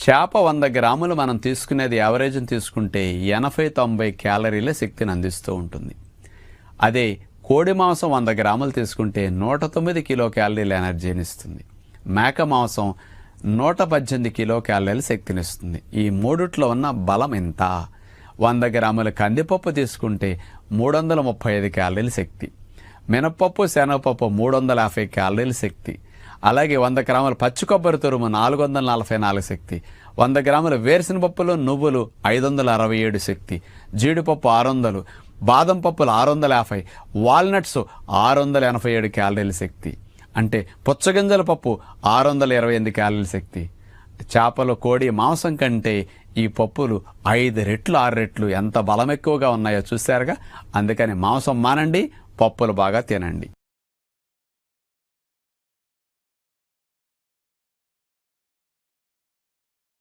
చేప 100 గ్రాములు మనం తీసుకునేది యావరేజ్ని తీసుకుంటే 80-90 క్యాలరీల శక్తిని అందిస్తూ ఉంటుంది. అదే కోడి మాంసం 100 గ్రాములు తీసుకుంటే 109 కిలో క్యాలరీల ఎనర్జీని ఇస్తుంది. మేక మాంసం 118 కిలో క్యాలరీల శక్తిని ఇస్తుంది. ఈ మూడిట్లో ఉన్న బలం ఎంత? 100 గ్రాముల కందిపప్పు తీసుకుంటే 335 క్యాలరీల శక్తి, మినపప్పు శనగపప్పు 350 క్యాలరీల శక్తి, అలాగే 100 గ్రాముల పచ్చి కొబ్బరి తురుము 444 శక్తి, 100 గ్రాముల వేరుశనగపప్పులు నువ్వులు 567 శక్తి, జీడిపప్పు 600, బాదం పప్పులు 650, వాల్నట్స్ 687 క్యాలరీల శక్తి. అంటే పుచ్చగింజల పప్పు 628 క్యాలరీల శక్తి. చేపలు కోడి మాంసం కంటే ఈ పప్పులు 5 రెట్లు 6 రెట్లు ఎంత బలం ఎక్కువగా ఉన్నాయో చూశారుగా. అందుకని మాంసం మానండి, పప్పులు బాగా తినండి.